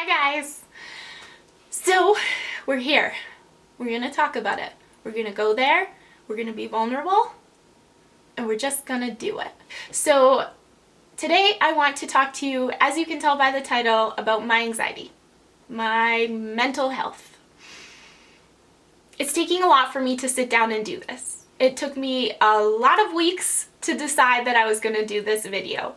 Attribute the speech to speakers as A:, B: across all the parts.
A: Hi guys! So we're here. We're gonna talk about it. We're gonna go there, we're gonna be vulnerable, and we're just gonna do it. So today I want to talk to you, as you can tell by the title, about my anxiety, my mental health. It's taking a lot for me to sit down and do this. It took me a lot of weeks to decide that I was gonna do this video.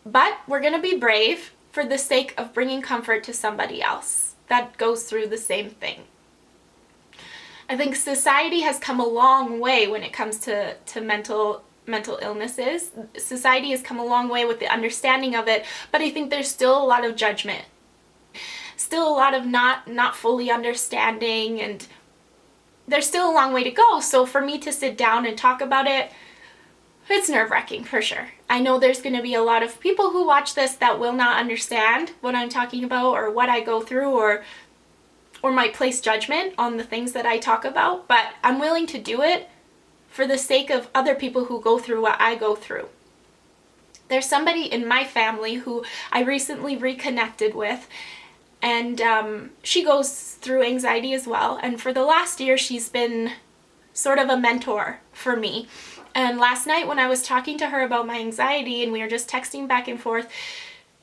A: But we're gonna be brave for the sake of bringing comfort to somebody else that goes through the same thing. I think society has come a long way when it comes to mental illnesses. Society has come a long way with the understanding of it, but I think there's still a lot of judgment. Still a lot of not fully understanding, and there's still a long way to go. So for me to sit down and talk about it, it's nerve-wracking for sure. I know there's going to be a lot of people who watch this that will not understand what I'm talking about or what I go through, or might place judgment on the things that I talk about, but I'm willing to do it for the sake of other people who go through what I go through. There's somebody in my family who I recently reconnected with, and she goes through anxiety as well, and for the last year she's been sort of a mentor for me. And last night when I was talking to her about my anxiety and we were just texting back and forth,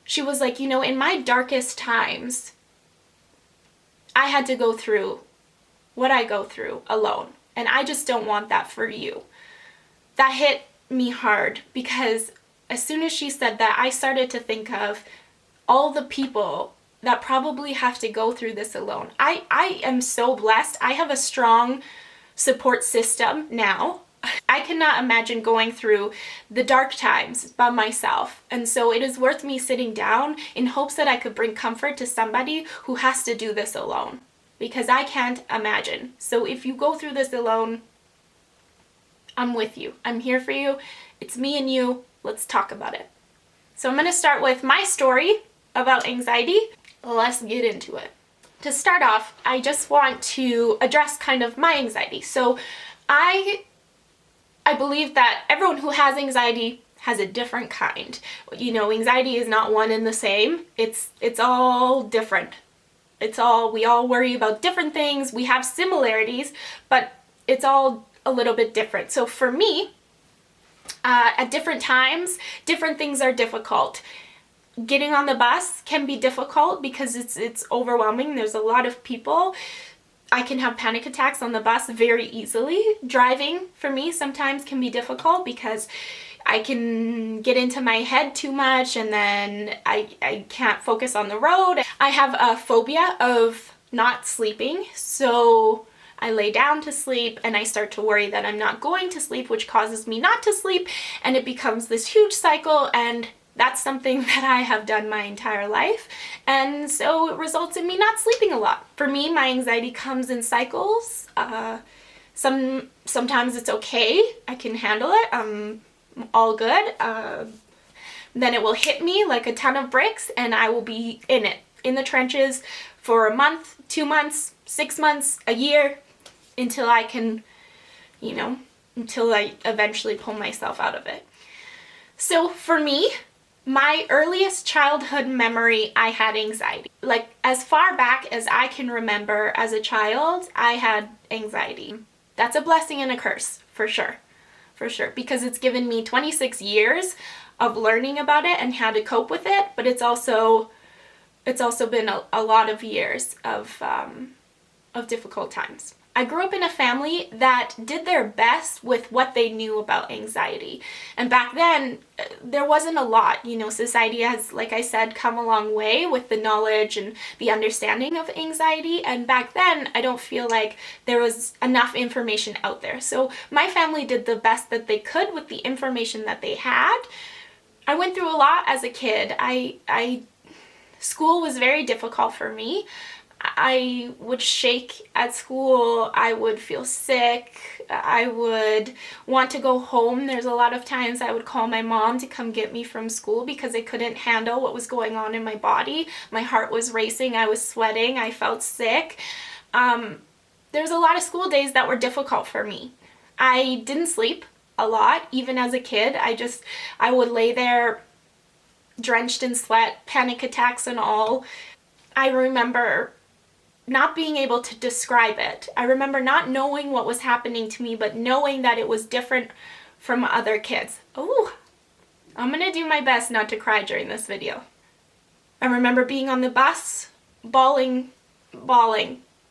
A: she was like, in my darkest times, I had to go through what I go through alone. And I just don't want that for you. That hit me hard because as soon as she said that, I started to think of all the people that probably have to go through this alone. I am so blessed. I have a strong support system now. I cannot imagine going through the dark times by myself. And so it is worth me sitting down in hopes that I could bring comfort to somebody who has to do this alone, because I can't imagine. So if you go through this alone, I'm with you. I'm here for you. It's me and you. Let's talk about it. So I'm going to start with my story about anxiety. Let's get into it. To start off, I just want to address kind of my anxiety. So I believe that everyone who has anxiety has a different kind. Anxiety is not one and the same. It's all different. We all worry about different things. We have similarities, but it's all a little bit different. So for me, at different times, different things are difficult. Getting on the bus can be difficult because it's overwhelming. There's a lot of people. I can have panic attacks on the bus very easily. Driving, for me, sometimes can be difficult because I can get into my head too much and then I can't focus on the road. I have a phobia of not sleeping, so I lay down to sleep and I start to worry that I'm not going to sleep, which causes me not to sleep, and it becomes this huge cycle, and that's something that I have done my entire life, and so it results in me not sleeping a lot. For me, my anxiety comes in cycles. Sometimes it's okay, I can handle it, I'm all good. Then it will hit me like a ton of bricks and I will be in the trenches for a month, 2 months, 6 months, a year, until I can, until I eventually pull myself out of it. So for me, my earliest childhood memory, I had anxiety. Like, as far back as I can remember as a child, I had anxiety. That's a blessing and a curse, for sure. For sure. Because it's given me 26 years of learning about it and how to cope with it, but it's also been a lot of years of difficult times. I grew up in a family that did their best with what they knew about anxiety. And back then, there wasn't a lot. Society has, like I said, come a long way with the knowledge and the understanding of anxiety. And back then, I don't feel like there was enough information out there. So my family did the best that they could with the information that they had. I went through a lot as a kid. School was very difficult for me. I would shake at school, I would feel sick, I would want to go home. There's a lot of times I would call my mom to come get me from school because I couldn't handle what was going on in my body. My heart was racing, I was sweating, I felt sick. There's a lot of school days that were difficult for me. I didn't sleep a lot, even as a kid. I would lay there drenched in sweat, panic attacks and all. I remember not being able to describe it. I remember not knowing what was happening to me, but knowing that it was different from other kids. Oh, I'm gonna do my best not to cry during this video. I remember being on the bus, bawling,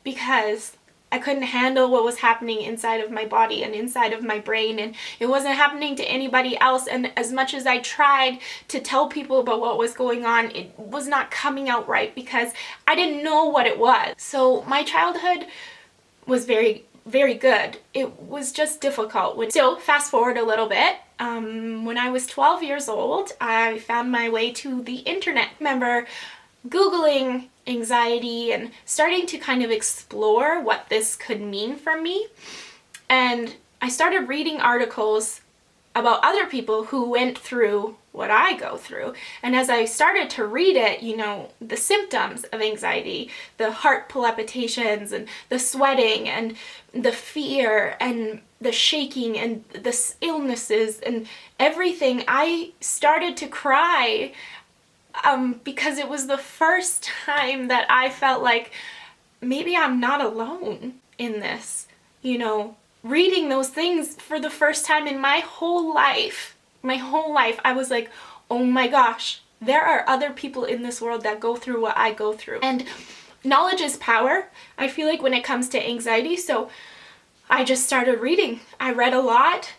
A: because I couldn't handle what was happening inside of my body and inside of my brain, and it wasn't happening to anybody else. And as much as I tried to tell people about what was going on, it was not coming out right because I didn't know what it was. So my childhood was very, very good. It was just difficult. So fast forward a little bit. When I was 12 years old, I found my way to the internet. I remember Googling anxiety and starting to kind of explore what this could mean for me. And I started reading articles about other people who went through what I go through. And as I started to read it, you know, the symptoms of anxiety, the heart palpitations and the sweating and the fear and the shaking and the illnesses and everything, I started to cry because it was the first time that I felt like maybe I'm not alone in this. You know, reading those things for the first time in my whole life, I was like, oh my gosh, there are other people in this world that go through what I go through. And knowledge is power, I feel like, when it comes to anxiety. So I just started reading. I read a lot.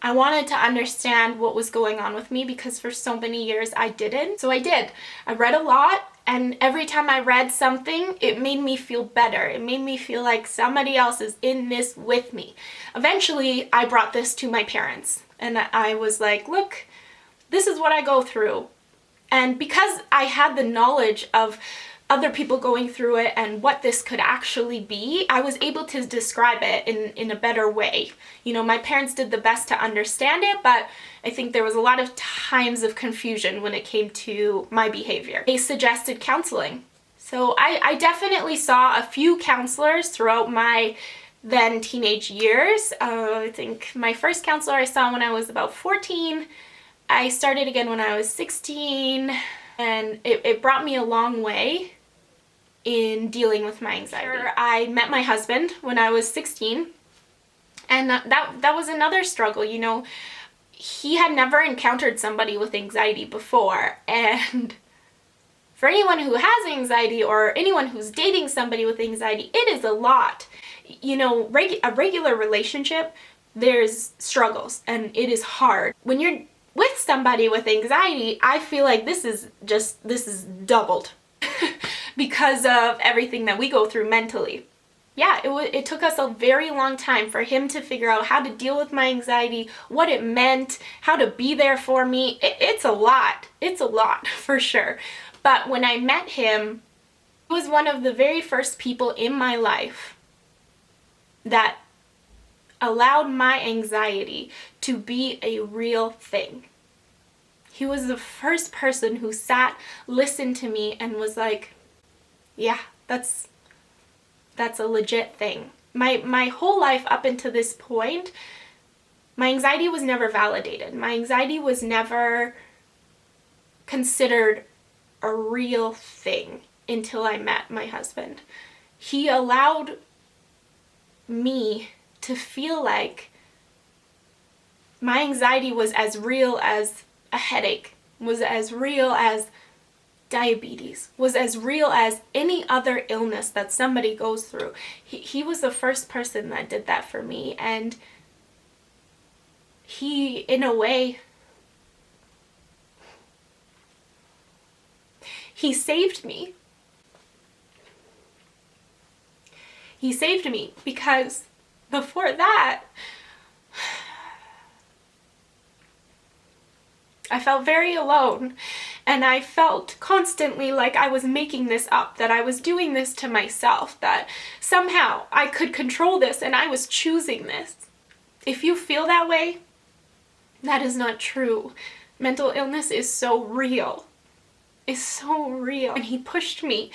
A: I wanted to understand what was going on with me because for so many years I didn't. So I did. I read a lot, and every time I read something, it made me feel better. It made me feel like somebody else is in this with me. Eventually, I brought this to my parents, and I was like, look, this is what I go through. And because I had the knowledge of other people going through it and what this could actually be, I was able to describe it in a better way. You know, my parents did the best to understand it, but I think there was a lot of times of confusion when it came to my behavior. They suggested counseling. So I definitely saw a few counselors throughout my then teenage years. I think my first counselor I saw when I was about 14. I started again when I was 16, and it brought me a long way in dealing with my anxiety. I met my husband when I was 16, and that was another struggle. You know, he had never encountered somebody with anxiety before, and for anyone who has anxiety or anyone who's dating somebody with anxiety, it is a lot. You know, a regular relationship, there's struggles and it is hard. When you're with somebody with anxiety, I feel like this is doubled because of everything that we go through mentally. Yeah, it took us a very long time for him to figure out how to deal with my anxiety, what it meant, how to be there for me. It's a lot. It's a lot, for sure. But when I met him, he was one of the very first people in my life that allowed my anxiety to be a real thing. He was the first person who sat, listened to me, and was like, yeah, that's a legit thing. My whole life up until this point, my anxiety was never validated. My anxiety was never considered a real thing until I met my husband. He allowed me to feel like my anxiety was as real as a headache, was as real as diabetes, was as real as any other illness that somebody goes through. He was the first person that did that for me, and he, in a way, he saved me. He saved me because before that, I felt very alone, and I felt constantly like I was making this up, that I was doing this to myself, that somehow I could control this and I was choosing this. If you feel that way, that is not true. Mental illness is so real. It's so real. And he pushed me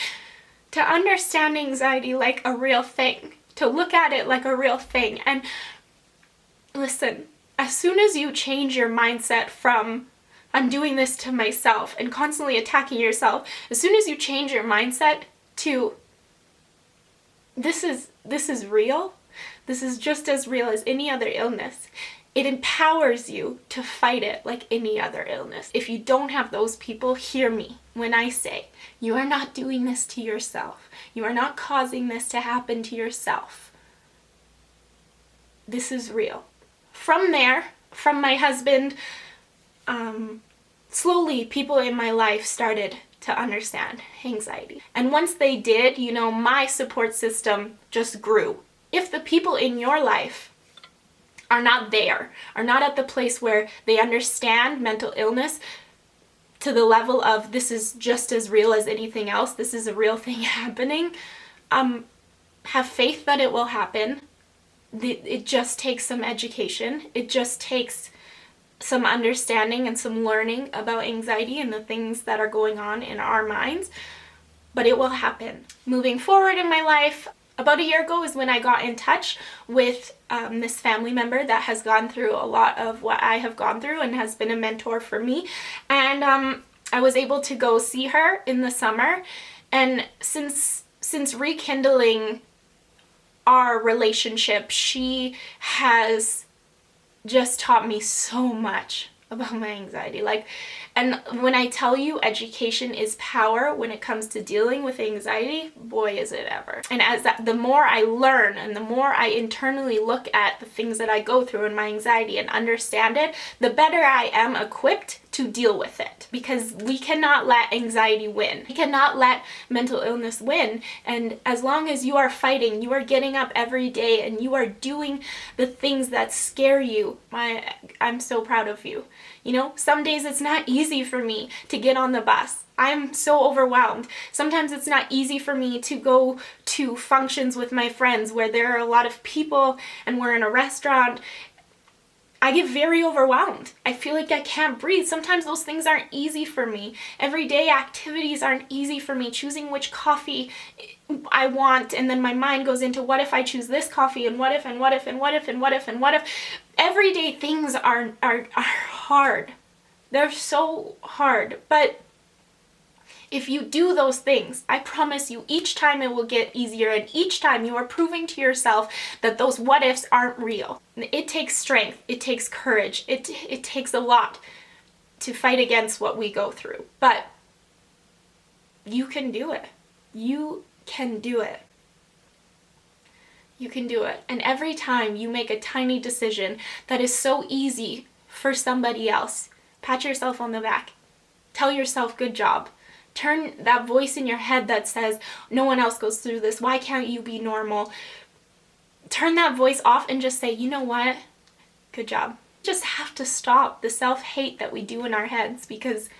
A: to understand anxiety like a real thing, to look at it like a real thing. And listen, as soon as you change your mindset from I'm doing this to myself, and constantly attacking yourself. As soon as you change your mindset to this is real, this is just as real as any other illness, it empowers you to fight it like any other illness. If you don't have those people, hear me when I say, you are not doing this to yourself. You are not causing this to happen to yourself. This is real. From there, from my husband, slowly people in my life started to understand anxiety. And once they did, my support system just grew. If the people in your life are not there, are not at the place where they understand mental illness to the level of this is just as real as anything else, this is a real thing happening, have faith that it will happen. It just takes some education. It just takes some understanding and some learning about anxiety and the things that are going on in our minds, but it will happen. Moving forward in my life, about a year ago is when I got in touch with this family member that has gone through a lot of what I have gone through and has been a mentor for me. And I was able to go see her in the summer. And since rekindling our relationship, she has just taught me so much about my anxiety. And when I tell you education is power when it comes to dealing with anxiety, boy is it ever. And the more I learn and the more I internally look at the things that I go through in my anxiety and understand it, the better I am equipped to deal with it. Because we cannot let anxiety win. We cannot let mental illness win. And as long as you are fighting, you are getting up every day and you are doing the things that scare you, I'm so proud of you. Some days it's not easy for me to get on the bus. I'm so overwhelmed. Sometimes it's not easy for me to go to functions with my friends where there are a lot of people and we're in a restaurant. I get very overwhelmed. I feel like I can't breathe. Sometimes those things aren't easy for me. Everyday activities aren't easy for me. Choosing which coffee I want, and then my mind goes into what if I choose this coffee, and what if, and what if, and what if, and what if, and what if. Everyday things are hard. They're so hard. But if you do those things, I promise you, each time it will get easier, and each time you are proving to yourself that those what ifs aren't real. It takes strength, it takes courage, it takes a lot to fight against what we go through. But you can do it. You can do it. You can do it. And every time you make a tiny decision that is so easy for somebody else, pat yourself on the back. Tell yourself, good job. Turn that voice in your head that says, no one else goes through this. Why can't you be normal? Turn that voice off and just say, you know what? Good job. Just have to stop the self-hate that we do in our heads because,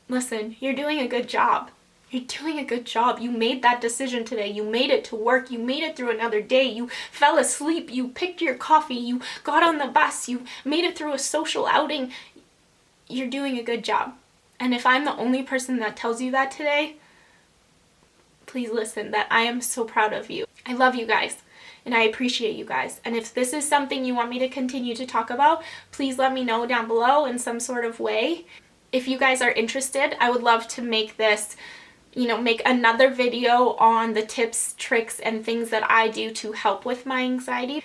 A: listen, you're doing a good job. You're doing a good job. You made that decision today. You made it to work. You made it through another day. You fell asleep. You picked your coffee. You got on the bus. You made it through a social outing. You're doing a good job. And if I'm the only person that tells you that today, please listen, that I am so proud of you. I love you guys, and I appreciate you guys. And if this is something you want me to continue to talk about, please let me know down below in some sort of way. If you guys are interested, I would love to make this, make another video on the tips, tricks, and things that I do to help with my anxiety.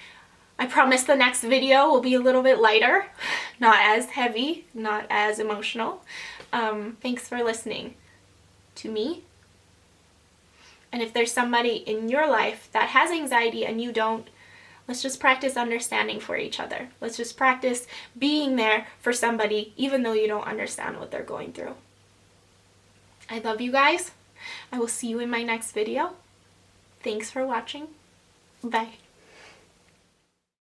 A: I promise the next video will be a little bit lighter, not as heavy, not as emotional. Thanks for listening to me. And if there's somebody in your life that has anxiety and you don't, let's just practice understanding for each other. Let's just practice being there for somebody even though you don't understand what they're going through. I love you guys. I will see you in my next video. Thanks for watching. Bye.